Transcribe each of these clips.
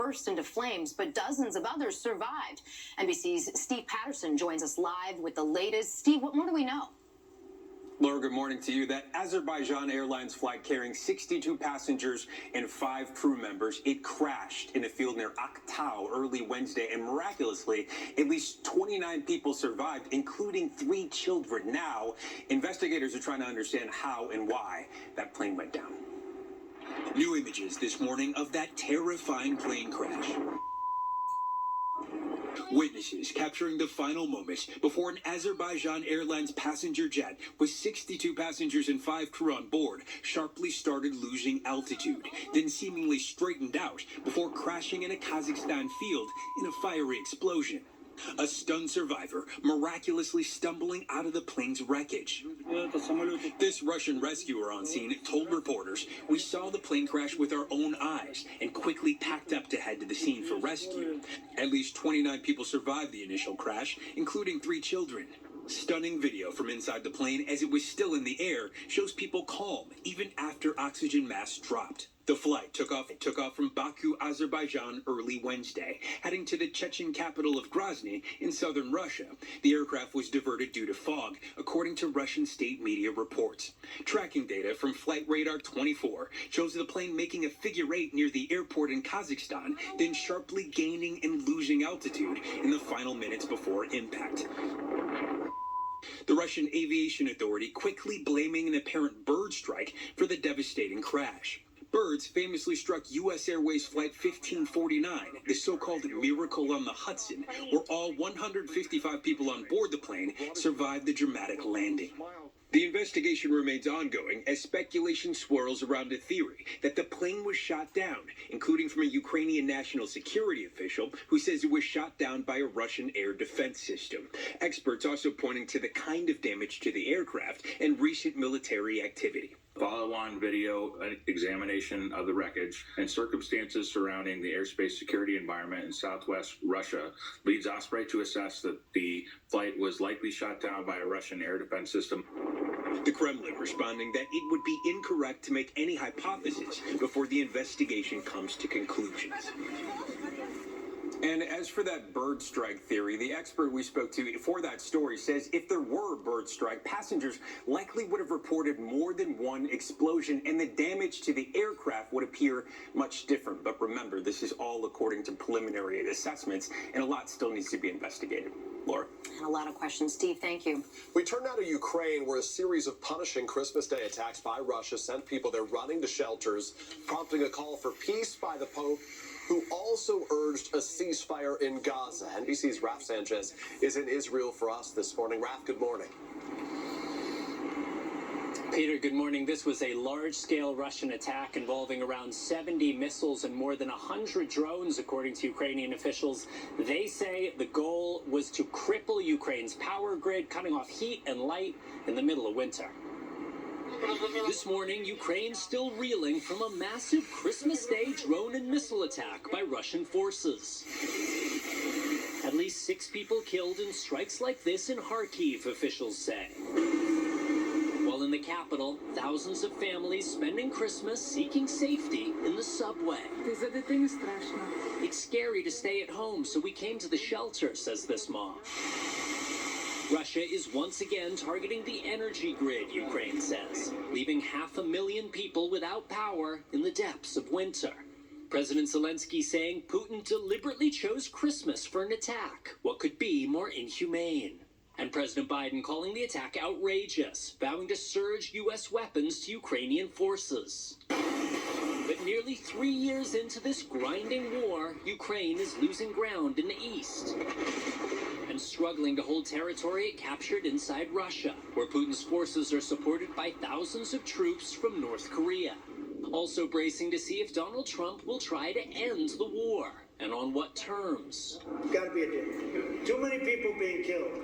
burst into flames, but dozens of others survived. NBC's Steve Patterson joins us live with the latest. Steve, what more do we know? Laura, good morning to you. That Azerbaijan Airlines flight carrying 62 passengers and 5 crew members, it crashed in a field near Aktau early Wednesday, and miraculously, at least 29 people survived, including 3 children. Now, investigators are trying to understand how and why that plane went down. New images this morning of that terrifying plane crash. Witnesses capturing the final moments before an Azerbaijan Airlines passenger jet with 62 passengers and 5 crew on board sharply started losing altitude, then seemingly straightened out before crashing in a Kazakhstan field in a fiery explosion. A stunned survivor miraculously stumbling out of the plane's wreckage. This Russian rescuer on scene told reporters, "We saw the plane crash with our own eyes and quickly packed up to head to the scene for rescue." At least 29 people survived the initial crash, including 3 children. Stunning video from inside the plane as it was still in the air shows people calm even after oxygen masks dropped. The flight took off from Baku, Azerbaijan early Wednesday, heading to the Chechen capital of Grozny in southern Russia. The aircraft was diverted due to fog, according to Russian state media reports. Tracking data from Flight Radar 24 shows the plane making a figure 8 near the airport in Kazakhstan, then sharply gaining and losing altitude in the final minutes before impact. The Russian Aviation Authority quickly blaming an apparent bird strike for the devastating crash. Birds famously struck U.S. Airways Flight 1549, the so-called Miracle on the Hudson, where all 155 people on board the plane survived the dramatic landing. The investigation remains ongoing as speculation swirls around a theory that the plane was shot down, including from a Ukrainian national security official who says it was shot down by a Russian air defense system. Experts also pointing to the kind of damage to the aircraft and recent military activity. Follow-on video examination of the wreckage and circumstances surrounding the airspace security environment in southwest Russia leads Osprey to assess that the flight was likely shot down by a Russian air defense system. The Kremlin responding that it would be incorrect to make any hypothesis before the investigation comes to conclusions. And as for that bird strike theory, the expert we spoke to for that story says if there were a bird strike, passengers likely would have reported more than one explosion, and the damage to the aircraft would appear much different. But remember, this is all according to preliminary assessments, and a lot still needs to be investigated. Laura. And a lot of questions. Steve, thank you. We turn now to Ukraine, where a series of punishing Christmas Day attacks by Russia sent people there running to shelters, prompting a call for peace by the Pope, who also urged a ceasefire in Gaza. NBC's Raf Sanchez is in Israel for us this morning. Raf, good morning. Peter, good morning. This was a large-scale Russian attack involving around 70 missiles and more than 100 drones, according to Ukrainian officials. They say the goal was to cripple Ukraine's power grid, cutting off heat and light in the middle of winter. This morning, Ukraine's still reeling from a massive Christmas Day drone and missile attack by Russian forces. At least 6 people killed in strikes like this in Kharkiv, officials say. While in the capital, thousands of families spending Christmas seeking safety in the subway. It's scary to stay at home, so we came to the shelter, says this mom. Russia is once again targeting the energy grid, Ukraine says, leaving 500,000 people without power in the depths of winter. President Zelensky saying Putin deliberately chose Christmas for an attack. What could be more inhumane? And President Biden calling the attack outrageous, vowing to surge U.S. weapons to Ukrainian forces. But nearly 3 years into this grinding war, Ukraine is losing ground in the east and struggling to hold territory it captured inside Russia, where Putin's forces are supported by thousands of troops from North Korea. Also bracing to see if Donald Trump will try to end the war, and on what terms. Gotta be a deal. Too many people being killed.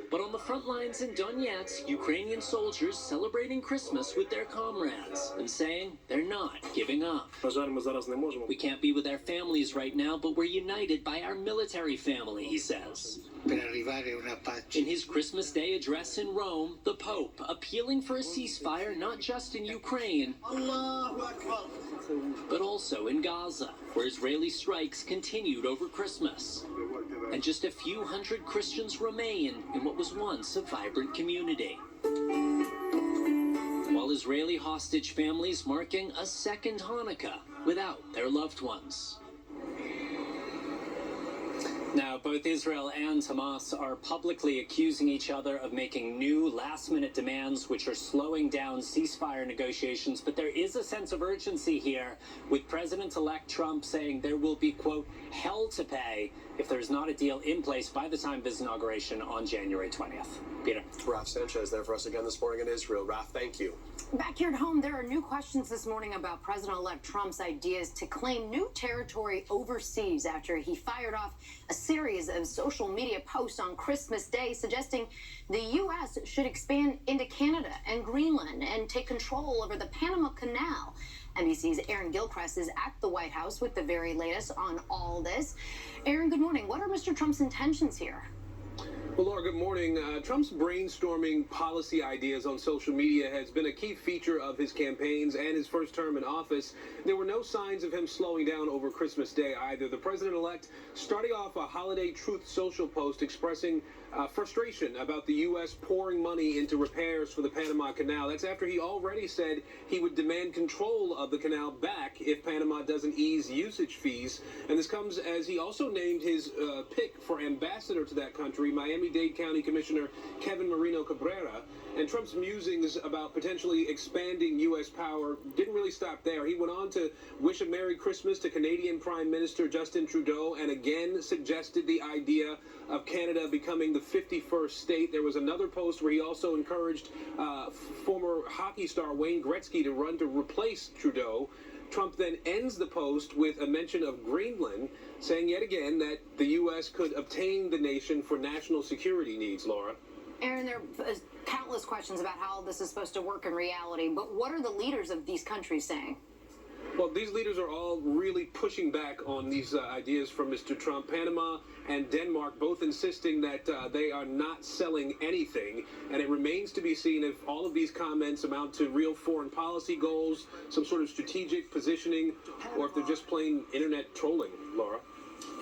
But on the front lines in Donetsk, Ukrainian soldiers celebrating Christmas with their comrades and saying they're not giving up. We can't be with our families right now, but we're united by our military family, he says. per arrivare a una pace. In his Christmas Day address in Rome, the Pope appealing for a ceasefire not just in Ukraine, but also in Gaza, where Israeli strikes continued over Christmas. And just a few hundred Christians remain in what was once a vibrant community. While Israeli hostage families marking a second Hanukkah without their loved ones. Now, both Israel and Hamas are publicly accusing each other of making new last-minute demands which are slowing down ceasefire negotiations. But there is a sense of urgency here, with President-elect Trump saying there will be, quote, hell to pay if there's not a deal in place by the time of his inauguration on January 20th. Peter. Raf Sanchez there for us again this morning in Israel. Raf, thank you. Back here at home, there are new questions this morning about President-elect Trump's ideas to claim new territory overseas after he fired off a series of social media posts on Christmas Day suggesting the U.S. should expand into Canada and Greenland and take control over the Panama Canal. NBC's Aaron Gilchrist is at the White House with the very latest on all this. Aaron, good morning. What are Mr. Trump's intentions here? Well, Laura, good morning. Trump's brainstorming policy ideas on social media has been a key feature of his campaigns and his first term in office. There were no signs of him slowing down over Christmas Day either. The president-elect starting off a holiday truth social post expressing frustration about the U.S. pouring money into repairs for the Panama Canal. That's after he already said he would demand control of the canal back if Panama doesn't ease usage fees. And this comes as he also named his pick for ambassador to that country, Miami-Dade County Commissioner Kevin Marino Cabrera. And Trump's musings about potentially expanding U.S. power didn't really stop there. He went on to wish a Merry Christmas to Canadian Prime Minister Justin Trudeau and again suggested the idea of Canada becoming the 51st state. There was another post where he also encouraged former hockey star Wayne Gretzky to run to replace Trudeau. Trump then ends the post with a mention of Greenland, saying yet again that the U.S. could obtain the nation for national security needs, Laura. Aaron, there are countless questions about how this is supposed to work in reality, but what are the leaders of these countries saying? Well, these leaders are all really pushing back on these ideas from Mr. Trump. Panama and Denmark both insisting that they are not selling anything, and it remains to be seen if all of these comments amount to real foreign policy goals, some sort of strategic positioning, or if they're just plain internet trolling, Laura.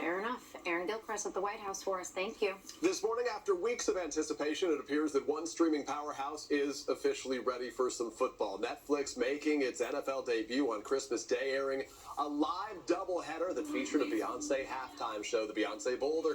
Fair enough. Aaron Gilchrist at the White House for us. Thank you. This morning, after weeks of anticipation, it appears that one streaming powerhouse is officially ready for some football. Netflix making its NFL debut on Christmas Day, airing a live doubleheader that featured a Beyonce halftime show, the Beyonce Bowl. They're